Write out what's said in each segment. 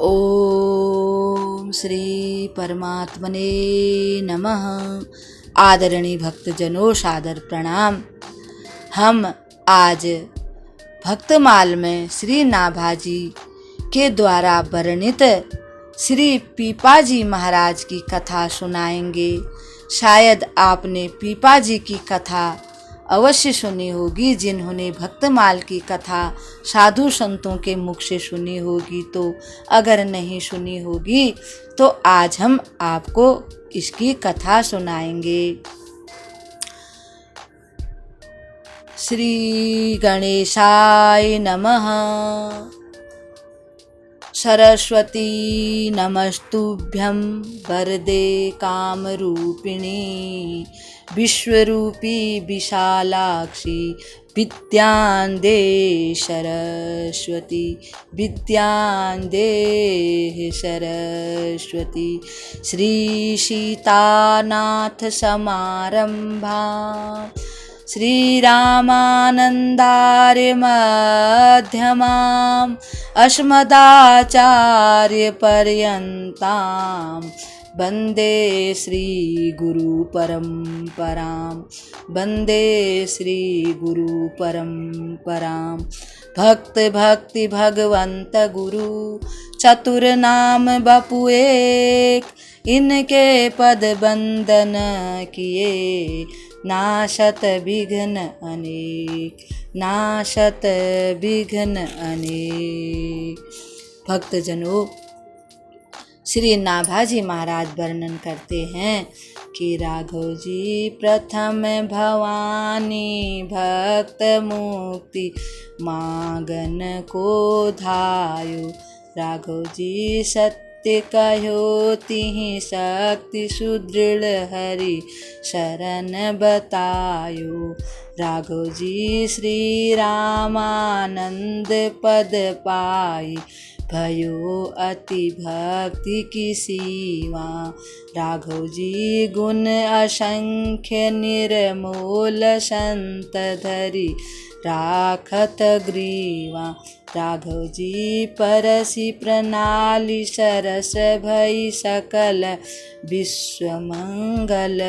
ओम श्री परमात्मने नमः। आदरणीय भक्तजनों, सादर प्रणाम। हम आज भक्तमाल में श्री नाभाजी के द्वारा वर्णित श्री पीपाजी महाराज की कथा सुनाएंगे। शायद आपने पीपाजी की कथा अवश्य सुनी होगी। जिन्होंने भक्तमाल की कथा साधु संतों के मुख से सुनी होगी तो, अगर नहीं सुनी होगी तो आज हम आपको इसकी कथा सुनाएंगे। श्री गणेशाय नमः। सरस्वती नमस्तुभ्यं वरदे कामरूपिणी विश्वरूपी विशालाक्षी विद्यां देहि सरस्वती, विद्यां देहि सरस्वती। श्री सीतानाथ समारंभां श्रीरामानन्दार्य मध्यमाम् अस्मदाचार्यपर्यन्तां वन्दे श्रीगुरुपरम्परां, वन्दे श्रीगुरुपरम्परां। भक्त भक्ति भगवंत गुरु चतुर्नाम बपु एक, इनके पद बंदन किए नाशत विघ्न अनेक, नाशत विघ्न अनेक। भक्तजनों, श्री नाभाजी महाराज वर्णन करते हैं कि राघव जी प्रथम भवानी भक्त मुक्ति मांगन को धायो। राघव जी सत्य कहो तिहि शक्ति सुदृढ़ हरि शरण बतायो। राघव जी श्री रामानंद पद पाई भयो अति भक्ति की सीमा। राघव जी गुण असंख्य निर्मूल संत धरि राखत ग्रीवा। राघव जी परसि प्रणाली सरस भई सकल विश्व मंगल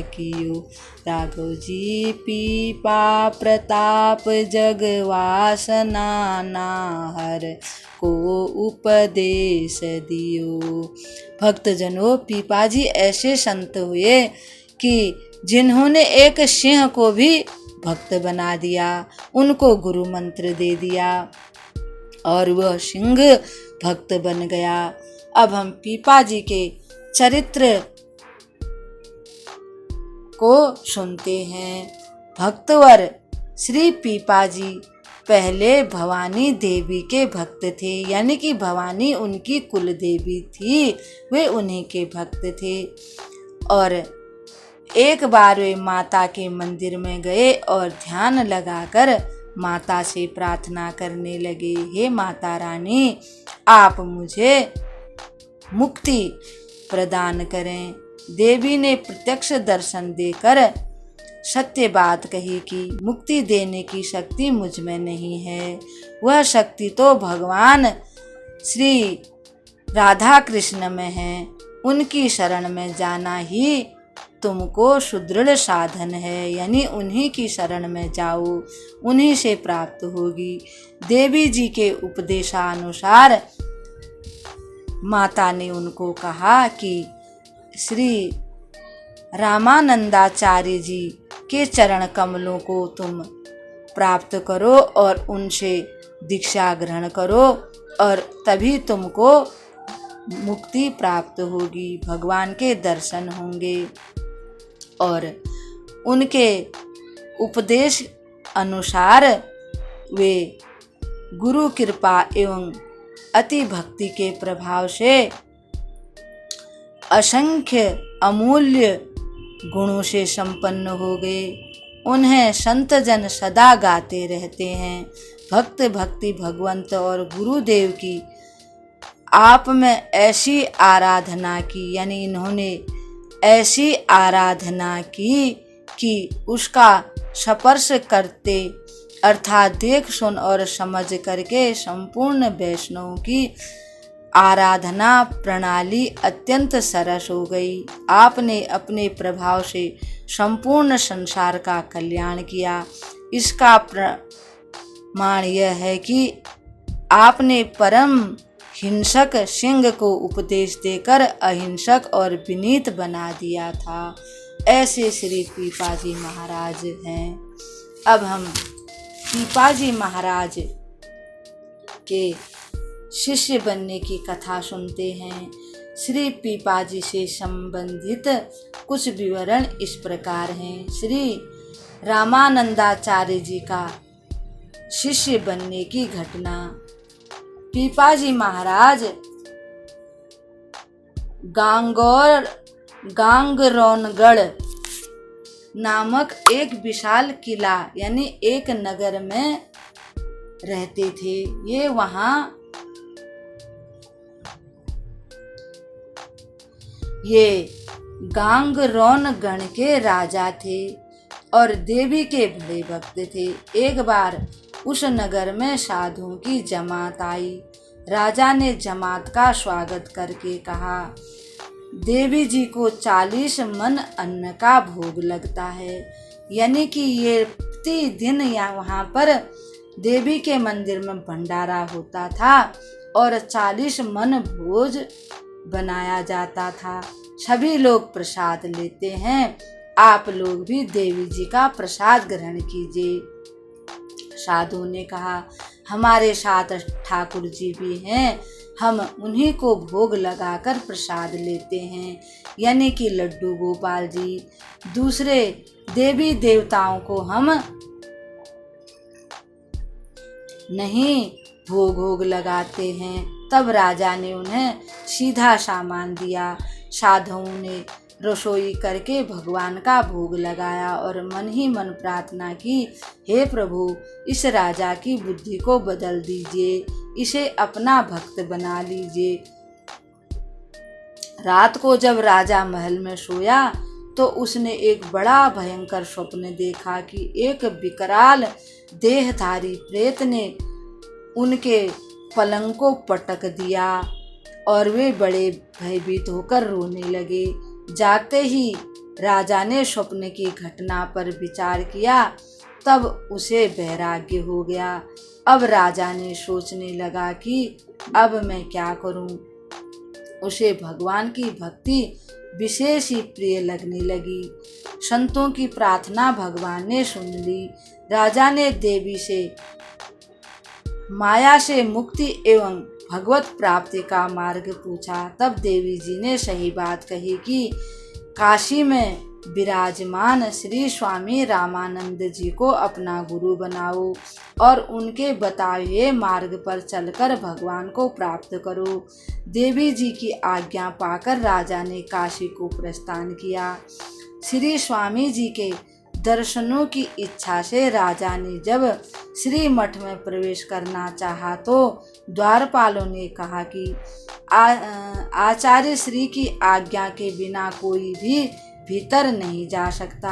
कियो। राघव जी पीपा प्रताप जगवासना नाहर को उपदेश दियो। भक्तजनों, पीपाजी ऐसे संत हुए कि जिन्होंने एक सिंह को भी भक्त बना दिया, उनको गुरु मंत्र दे दिया और वह सिंह भक्त बन गया। अब हम पीपाजी के चरित्र को सुनते हैं। भक्तवर श्री पीपाजी पहले भवानी देवी के भक्त थे, यानी कि भवानी उनकी कुल देवी थी, वे उन्हीं के भक्त थे। और एक बार वे माता के मंदिर में गए और ध्यान लगाकर माता से प्रार्थना करने लगे, हे माता रानी, आप मुझे मुक्ति प्रदान करें। देवी ने प्रत्यक्ष दर्शन देकर सत्य बात कही कि मुक्ति देने की शक्ति मुझ में नहीं है, वह शक्ति तो भगवान श्री राधा कृष्ण में है। उनकी शरण में जाना ही तुमको सुदृढ़ साधन है, यानी उन्हीं की शरण में जाओ, उन्हीं से प्राप्त होगी। देवी जी के उपदेशानुसार माता ने उनको कहा कि श्री रामानंदाचार्य जी के चरण कमलों को तुम प्राप्त करो और उनसे दीक्षा ग्रहण करो और तभी तुमको मुक्ति प्राप्त होगी, भगवान के दर्शन होंगे। और उनके उपदेश अनुसार वे गुरु कृपा एवं अति भक्ति के प्रभाव से असंख्य अमूल्य गुणों से संपन्न हो गए। उन्हें संत जन सदा गाते रहते हैं। भक्त भक्ति भगवंत और गुरुदेव की आप में ऐसी आराधना की, यानी इन्होंने ऐसी आराधना की कि उसका स्पर्श करते अर्थात देख सुन और समझ करके संपूर्ण वैष्णव की आराधना प्रणाली अत्यंत सरस हो गई। आपने अपने प्रभाव से संपूर्ण संसार का कल्याण किया। इसका प्रमाण यह है कि आपने परम हिंसक सिंह को उपदेश देकर अहिंसक और विनीत बना दिया था। ऐसे श्री पीपाजी महाराज हैं। अब हम पीपाजी महाराज के शिष्य बनने की कथा सुनते हैं। श्री पीपाजी से संबंधित कुछ विवरण इस प्रकार हैं। श्री रामानंदाचार्य जी का शिष्य बनने की घटना। पीपाजी महाराज गांगरोनगढ़ नामक एक विशाल किला यानी एक नगर में रहते थे। ये गांगरोनगढ़ के राजा थे और देवी के बड़े भक्त थे। एक बार उस नगर में साधुओं की जमात आई। राजा ने जमात का स्वागत करके कहा, देवी जी को 40 मन अन्न का भोग लगता है। यानी कि ये प्रतिदिन वहाँ पर देवी के मंदिर में भंडारा होता था और 40 मन भोज बनाया जाता था। सभी लोग प्रसाद लेते हैं, आप लोग भी देवी जी का प्रसाद ग्रहण कीजिए। साधु ने कहा, हमारे साथ ठाकुर जी भी हैं, हम उन्हीं को भोग लगाकर प्रसाद लेते हैं। यानी कि लड्डू गोपाल जी। दूसरे देवी देवताओं को हम नहीं भोग लगाते हैं। तब राजा ने उन्हें सीधा सामान दिया। साधुओं ने रसोई करके भगवान का भोग लगाया और मन ही मन प्रार्थना की, हे प्रभु, इस राजा की बुद्धि को बदल दीजिए, इसे अपना भक्त बना लीजिए। रात को जब राजा महल में सोया तो उसने एक बड़ा भयंकर स्वप्न देखा कि एक विकराल देहधारी प्रेत ने उनके पलंग को पटक दिया और वे बड़े भयभीत होकर रोने लगे। जागते ही राजा ने स्वप्न की घटना पर विचार किया, तब उसे वैराग्य हो गया। अब राजा ने सोचने लगा कि अब मैं क्या करूं। उसे भगवान की भक्ति विशेष ही प्रिय लगने लगी। संतों की प्रार्थना भगवान ने सुन ली। राजा ने देवी से माया से मुक्ति एवं भगवत प्राप्ति का मार्ग पूछा। तब देवी जी ने सही बात कही कि काशी में विराजमान श्री स्वामी रामानंद जी को अपना गुरु बनाओ और उनके बताए हुए मार्ग पर चलकर भगवान को प्राप्त करो। देवी जी की आज्ञा पाकर राजा ने काशी को प्रस्थान किया। श्री स्वामी जी के दर्शनों की इच्छा से राजा ने जब श्री मठ में प्रवेश करना चाहा तो द्वारपालों ने कहा कि आचार्य श्री की आज्ञा के बिना कोई भी भीतर नहीं जा सकता,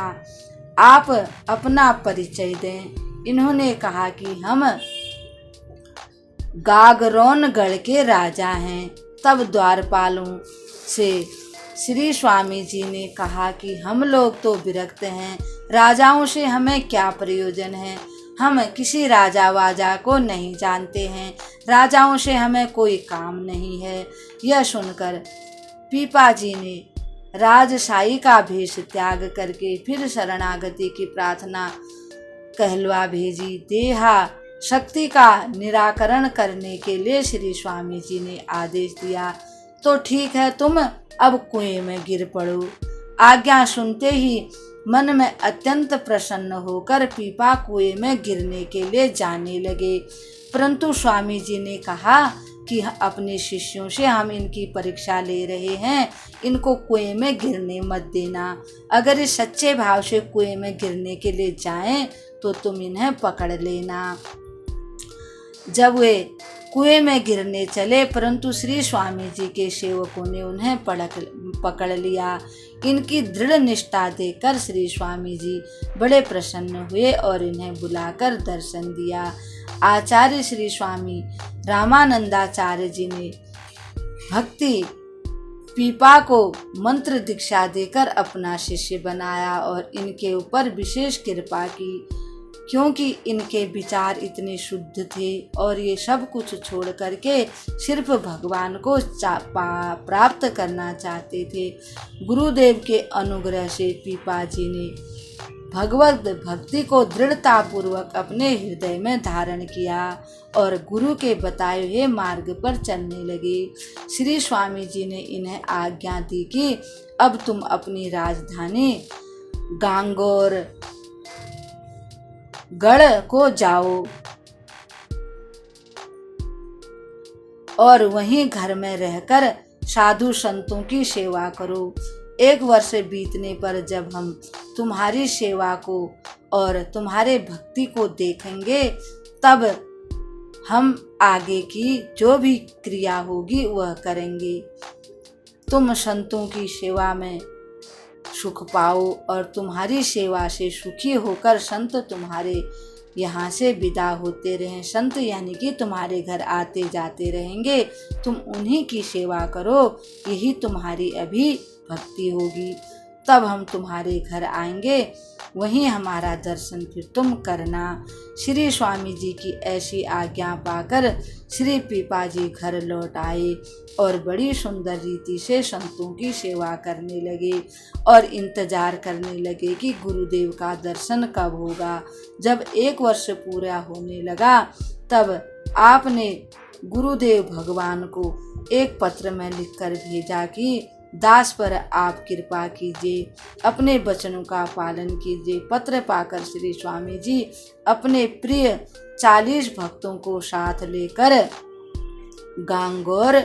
आप अपना परिचय दें। इन्होंने कहा कि हम गागरोनगढ़ के राजा हैं। तब द्वारपालों से श्री स्वामी जी ने कहा कि हम लोग तो विरक्त हैं, राजाओं से हमें क्या प्रयोजन है, हम किसी राजा वाजा को नहीं जानते हैं, राजाओं से हमें कोई काम नहीं है। यह सुनकर पीपाजी ने राजशाही का भेष त्याग करके फिर शरणागति की प्रार्थना कहलवा भेजी। देहा शक्ति का निराकरण करने के लिए श्री स्वामी जी ने आदेश दिया, तो ठीक है, तुम अब कुएं में गिर पड़ो। आज्ञा सुनते ही मन में अत्यंत प्रसन्न होकर पीपा कुएं में गिरने के लिए जाने लगे। परंतु स्वामी जी ने कहा कि अपने शिष्यों से हम इनकी परीक्षा ले रहे हैं, इनको कुएं में गिरने मत देना। अगर इस सच्चे भाव से कुएं में गिरने के लिए जाएं तो तुम इन्हें पकड़ लेना। जब वे कुएं में गिरने चले परंतु श्री स्वामी जी के सेवकों ने उन्हें पकड़ लिया। इनकी दृढ़ निष्ठा देखकर श्री स्वामी जी बड़े प्रसन्न हुए और इन्हें बुलाकर दर्शन दिया। आचार्य श्री स्वामी रामानंदाचार्य जी ने भक्ति पीपा को मंत्र दीक्षा देकर अपना शिष्य बनाया और इनके ऊपर विशेष कृपा की, क्योंकि इनके विचार इतने शुद्ध थे और ये सब कुछ छोड़ करके सिर्फ भगवान को प्राप्त करना चाहते थे। गुरुदेव के अनुग्रह से पीपा जी ने भगवत भक्ति को दृढ़ता पूर्वक अपने हृदय में धारण किया और गुरु के बताए हुए मार्ग पर चलने लगे। श्री स्वामी जी ने इन्हें आज्ञा दी कि अब तुम अपनी राजधानी गांगोर गढ़ को जाओ और वहीं घर में रहकर साधु संतों की सेवा करो। 1 वर्ष बीतने पर जब हम तुम्हारी सेवा को और तुम्हारे भक्ति को देखेंगे, तब हम आगे की जो भी क्रिया होगी वह करेंगे। तुम संतों की सेवा में सुख पाओ और तुम्हारी सेवा से सुखी होकर संत तुम्हारे यहाँ से विदा होते रहें। संत यानी कि तुम्हारे घर आते जाते रहेंगे, तुम उन्हीं की सेवा करो, यही तुम्हारी अभी भक्ति होगी। तब हम तुम्हारे घर आएंगे, वहीं हमारा दर्शन फिर तुम करना। श्री स्वामी जी की ऐसी आज्ञा पाकर श्री पीपा जी घर लौट आए और बड़ी सुंदर रीति से संतों की सेवा करने लगे और इंतजार करने लगे कि गुरुदेव का दर्शन कब होगा। जब 1 वर्ष पूरा होने लगा, तब आपने गुरुदेव भगवान को एक पत्र में लिखकर भेजा कि दास पर आप कृपा कीजिए, अपने वचनों का पालन कीजिए। पत्र पाकर श्री स्वामी जी अपने प्रिय 40 भक्तों को साथ लेकर गांगोर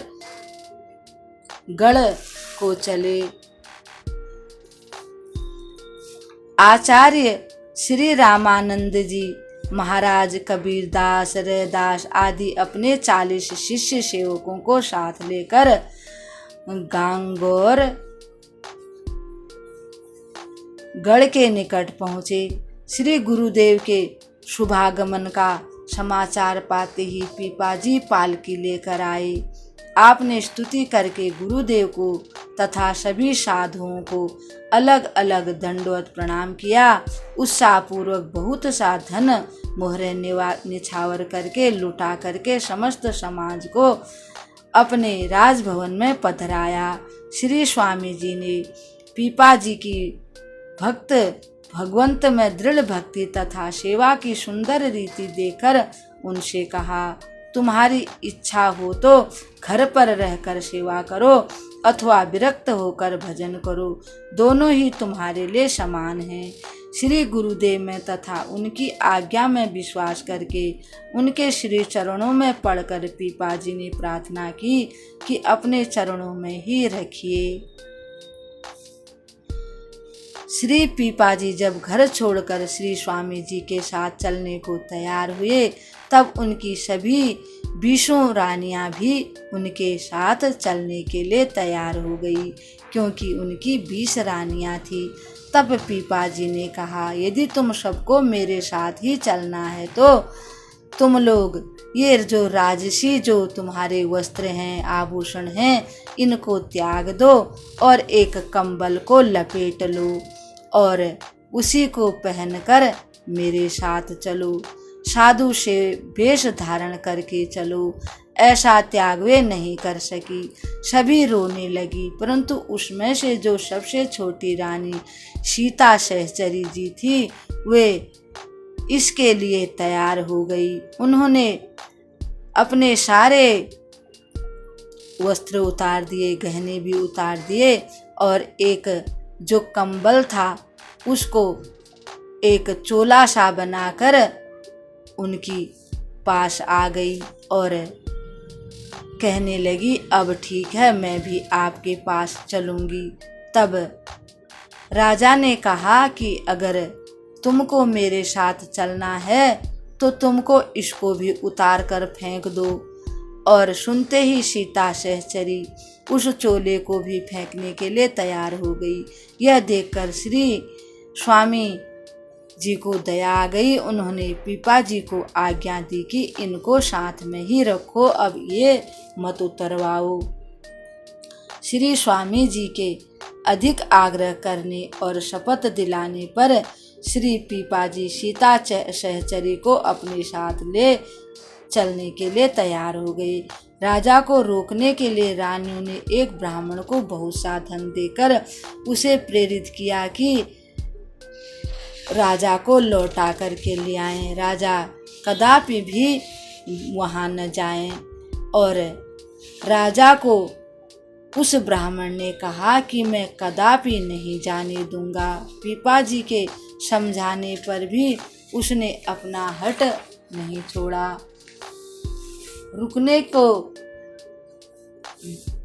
गढ़ को चले। आचार्य श्री रामानंद जी महाराज, कबीरदास, रैदास आदि अपने 40 शिष्य सेवकों को साथ लेकर गांगोर गढ़ के निकट पहुँचे। श्री गुरुदेव के शुभागमन का समाचार पाते ही पीपा जी पालकी लेकर आए। आपने स्तुति करके गुरुदेव को तथा सभी साधुओं को अलग अलग दंडवत प्रणाम किया। उत्साहपूर्वक बहुत सा धन मोहरे निछावर करके लुटा करके समस्त समाज को अपने राजभवन में पधराया। श्री स्वामी जी ने पीपा जी की भगवंत में दृढ़ भक्ति तथा सेवा की सुंदर रीति देखकर उनसे कहा, तुम्हारी इच्छा हो तो घर पर रहकर सेवा करो अथवा विरक्त होकर भजन करो, दोनों ही तुम्हारे लिए समान हैं। श्री गुरुदेव में तथा उनकी आज्ञा में विश्वास करके उनके श्री चरणों में पड़कर पीपा जी ने प्रार्थना की कि अपने चरणों में ही रखिए। श्री पीपा जी जब घर छोड़कर श्री स्वामी जी के साथ चलने को तैयार हुए, तब उनकी सभी 20 रानियां भी उनके साथ चलने के लिए तैयार हो गई, क्योंकि उनकी 20 रानियां थी। तब पीपा जी ने कहा, यदि तुम सबको मेरे साथ ही चलना है तो तुम लोग ये जो राजसी जो तुम्हारे वस्त्र हैं, आभूषण हैं, इनको त्याग दो और एक कंबल को लपेट लो और उसी को पहनकर मेरे साथ चलो। साधु से वेश धारण करके चलो। ऐसा त्याग वे नहीं कर सकी। सभी रोने लगी, परंतु उसमें से जो सबसे छोटी रानी सीता सहचरी जी थी, वे इसके लिए तैयार हो गई। उन्होंने अपने सारे वस्त्र उतार दिए, गहने भी उतार दिए और एक जो कंबल था उसको एक चोला सा बनाकर उनकी पास आ गई और कहने लगी, अब ठीक है, मैं भी आपके पास चलूंगी। तब राजा ने कहा कि अगर तुमको मेरे साथ चलना है तो तुमको इसको भी उतार कर फेंक दो। और सुनते ही सीता सहचरी उस चोले को भी फेंकने के लिए तैयार हो गई। यह देखकर श्री स्वामी जी को दया आ गई। उन्होंने पीपा जी को आज्ञा दी कि इनको साथ में ही रखो, अब ये मत उतरवाओ। श्री स्वामी जी के अधिक आग्रह करने और शपथ दिलाने पर श्री पीपाजी सीता सहचरी को अपने साथ ले चलने के लिए तैयार हो गए। राजा को रोकने के लिए रानियों ने एक ब्राह्मण को बहुत सा धन देकर उसे प्रेरित किया कि राजा को लौटा करके ले आएं। राजा कदापि भी वहां न जाएं और राजा को उस ब्राह्मण ने कहा कि मैं कदापि नहीं जाने दूंगा। पीपाजी के समझाने पर भी उसने अपना हट नहीं छोड़ा। रुकने को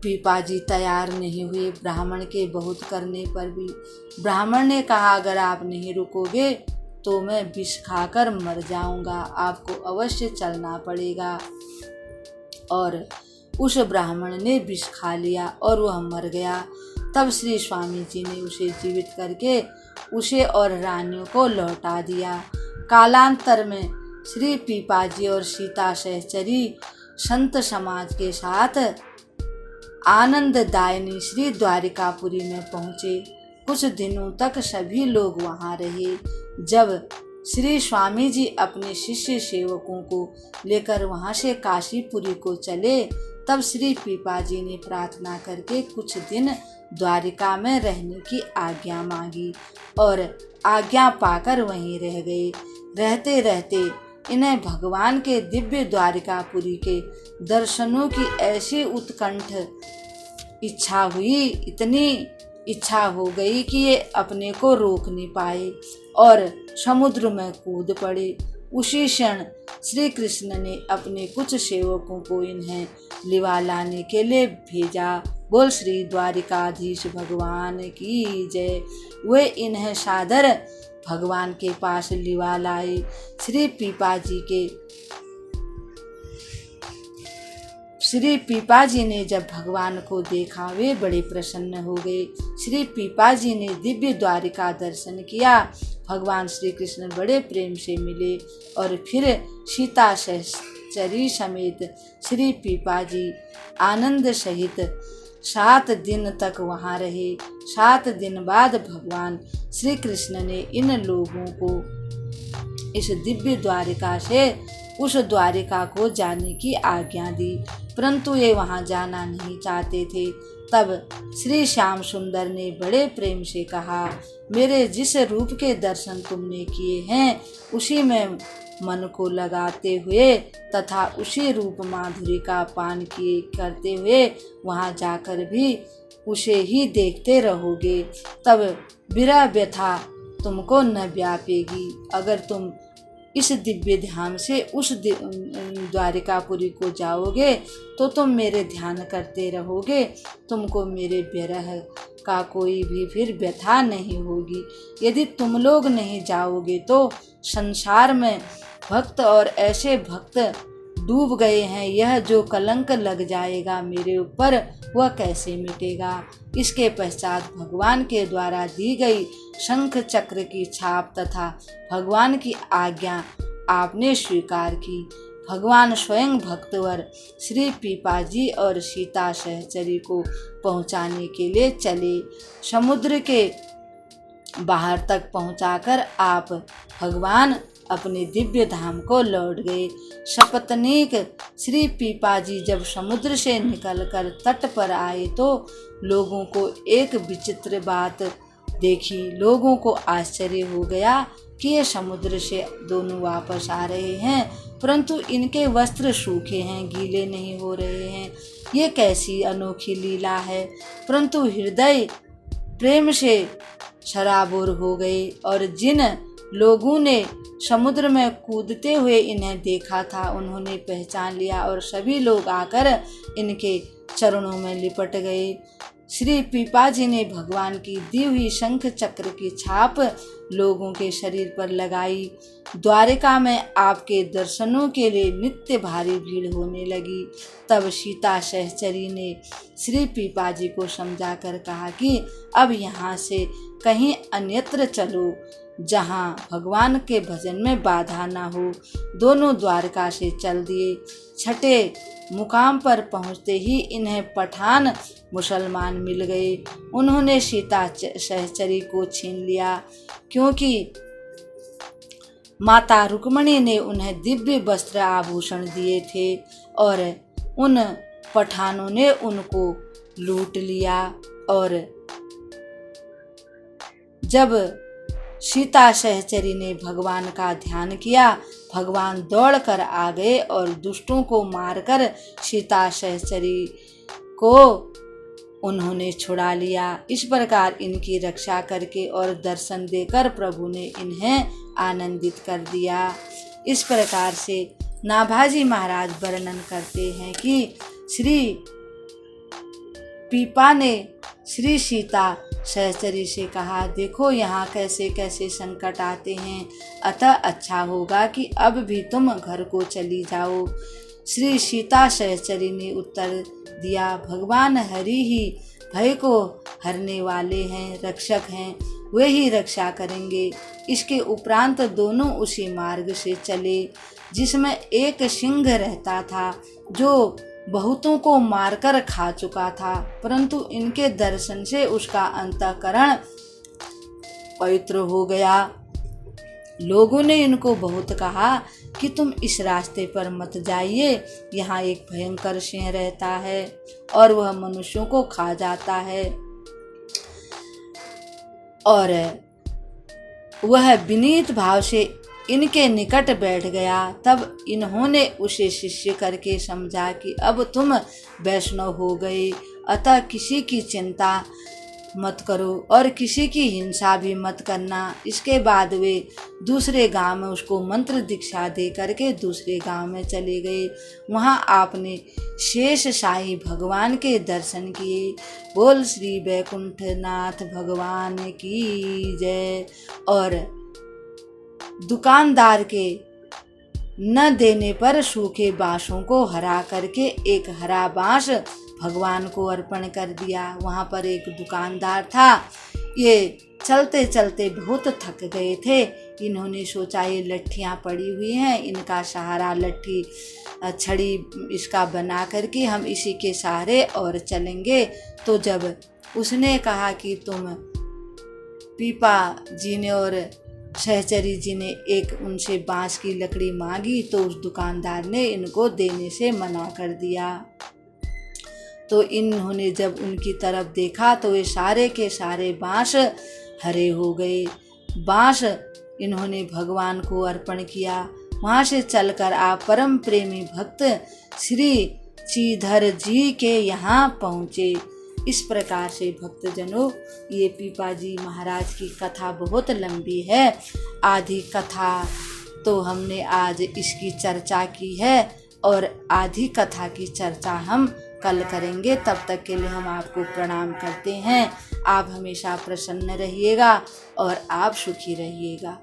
पीपाजी तैयार नहीं हुए। ब्राह्मण के बहुत करने पर भी ब्राह्मण ने कहा, अगर आप नहीं रुकोगे तो मैं विष खाकर मर जाऊंगा, आपको अवश्य चलना पड़ेगा। और उस ब्राह्मण ने विष खा लिया और वह मर गया। तब श्री स्वामी जी ने उसे जीवित करके उसे और रानियों को लौटा दिया। कालांतर में श्री पीपाजी और सीता सहचरी संत समाज के साथ आनंददायिनी श्री द्वारिकापुरी में पहुँचे। कुछ दिनों तक सभी लोग वहाँ रहे। जब श्री स्वामी जी अपने शिष्य सेवकों को लेकर वहाँ से काशीपुरी को चले, तब श्री पीपाजी ने प्रार्थना करके कुछ दिन द्वारिका में रहने की आज्ञा मांगी और आज्ञा पाकर वहीं रह गए। रहते रहते इन्हें भगवान के दिव्य द्वारिकापुरी के दर्शनों की ऐसी उत्कंठ इच्छा हुई, इतनी इच्छा हो गई कि ये अपने को रोक नहीं पाए और समुद्र में कूद पड़े। उसी क्षण श्री कृष्ण ने अपने कुछ सेवकों को इन्हें लिवा लाने के लिए भेजा। बोल श्री द्वारिकाधीश भगवान की जय। वे इन्हें सादर भगवान के पास लिवा लाए। श्री पीपाजी ने जब भगवान को देखा वे बड़े प्रसन्न हो गए। श्री पीपाजी ने दिव्य द्वारिका दर्शन किया। भगवान श्री कृष्ण बड़े प्रेम से मिले और फिर सीता सहचरी समेत श्री पीपाजी आनंद सहित 7 दिन तक वहाँ रहे। 7 दिन बाद भगवान श्री कृष्ण ने इन लोगों को इस दिव्य द्वारिका से उस द्वारिका को जाने की आज्ञा दी, परंतु ये वहाँ जाना नहीं चाहते थे। तब श्री श्याम सुंदर ने बड़े प्रेम से कहा, मेरे जिस रूप के दर्शन तुमने किए हैं उसी में मन को लगाते हुए तथा उसी रूप माधुरी का पान किए करते हुए वहाँ जाकर भी उसे ही देखते रहोगे, तब विरह व्यथा तुमको न व्यापेगी। अगर तुम इस दिव्य ध्यान से उस द्वारिकापुरी को जाओगे तो तुम मेरे ध्यान करते रहोगे, तुमको मेरे विरह का कोई भी फिर व्यथा नहीं होगी। यदि तुम लोग नहीं जाओगे तो संसार में भक्त और ऐसे भक्त डूब गए हैं, यह जो कलंक लग जाएगा मेरे ऊपर वह कैसे मिटेगा। इसके पश्चात भगवान के द्वारा दी गई शंख चक्र की छाप तथा भगवान की आज्ञा आपने स्वीकार की। भगवान स्वयं भक्तवर श्री पीपाजी और सीता सहचरी को पहुंचाने के लिए चले। समुद्र के बाहर तक पहुंचाकर आप भगवान अपने दिव्य धाम को लौट गए। सपत्नीक श्री पीपाजी जब समुद्र से निकलकर तट पर आए तो लोगों को एक विचित्र बात देखी। लोगों को आश्चर्य हो गया कि ये समुद्र से दोनों वापस आ रहे हैं, परंतु इनके वस्त्र सूखे हैं, गीले नहीं हो रहे हैं। ये कैसी अनोखी लीला है। परंतु हृदय प्रेम से सराबोर हो गए और जिन लोगों ने समुद्र में कूदते हुए इन्हें देखा था उन्होंने पहचान लिया और सभी लोग आकर इनके चरणों में लिपट गए। श्री पीपाजी ने भगवान की दी हुई शंख चक्र की छाप लोगों के शरीर पर लगाई। द्वारिका में आपके दर्शनों के लिए नित्य भारी भीड़ होने लगी। तब सीता सहचरी ने श्री पीपाजी को समझाकर कहा कि अब यहाँ से कहीं अन्यत्र चलो जहाँ भगवान के भजन में बाधा ना हो। दोनों द्वारका से चल दिए। छठे मुकाम पर पहुँचते ही इन्हें पठान मुसलमान मिल गए। उन्होंने सीता सहचरी को छीन लिया, क्योंकि माता रुक्मिणी ने उन्हें दिव्य वस्त्र आभूषण दिए थे और उन पठानों ने उनको लूट लिया। और जब सीता सहचरी ने भगवान का ध्यान किया, भगवान दौड़कर आ गए और दुष्टों को मारकर सीता सहचरी को उन्होंने छुड़ा लिया। इस प्रकार इनकी रक्षा करके और दर्शन देकर प्रभु ने इन्हें आनंदित कर दिया। इस प्रकार से नाभाजी महाराज वर्णन करते हैं कि श्री पीपा ने श्री सीता सहचरी से कहा, देखो यहाँ कैसे कैसे संकट आते हैं, अतः अच्छा होगा कि अब भी तुम घर को चली जाओ। श्री सीता सहचरी ने उत्तर दिया, भगवान हरि ही भय को हरने वाले हैं, रक्षक हैं, वे ही रक्षा करेंगे। इसके उपरांत दोनों उसी मार्ग से चले जिसमें एक सिंह रहता था, जो बहुतों को मारकर खा चुका था, परंतु इनके दर्शन से उसका अंतःकरण पवित्र हो गया। लोगों ने इनको बहुत कहा कि तुम इस रास्ते पर मत जाइए, यहाँ एक भयंकर सिंह रहता है और वह मनुष्यों को खा जाता है। और वह विनीत भाव से इनके निकट बैठ गया। तब इन्होंने उसे शिष्य करके समझा कि अब तुम वैष्णव हो गए, अतः किसी की चिंता मत करो और किसी की हिंसा भी मत करना। इसके बाद वे दूसरे गांव में उसको मंत्र दीक्षा दे करके दूसरे गांव में चले गए। वहां आपने शेष साई भगवान के दर्शन किए। बोल श्री वैकुंठनाथ भगवान की जय। और दुकानदार के न देने पर सूखे बांसों को हरा करके एक हरा बांस भगवान को अर्पण कर दिया। वहाँ पर एक दुकानदार था, ये चलते चलते बहुत थक गए थे। इन्होंने सोचा ये लट्ठियाँ पड़ी हुई हैं, इनका सहारा लट्ठी छड़ी इसका बना करके हम इसी के सहारे और चलेंगे। तो जब उसने कहा कि तुम पीपा जी ने और सहचरी जी ने एक उनसे बांस की लकड़ी मांगी, तो उस दुकानदार ने इनको देने से मना कर दिया। तो इन्होंने जब उनकी तरफ देखा तो ये सारे के सारे बांस हरे हो गए। बांस इन्होंने भगवान को अर्पण किया। वहाँ से चलकर आप परम प्रेमी भक्त श्री श्रीधर जी के यहाँ पहुँचे। इस प्रकार से भक्तजनों, ये पीपा जी महाराज की कथा बहुत लंबी है। आधी कथा तो हमने आज इसकी चर्चा की है और आधी कथा की चर्चा हम कल करेंगे। तब तक के लिए हम आपको प्रणाम करते हैं। आप हमेशा प्रसन्न रहिएगा और आप सुखी रहिएगा।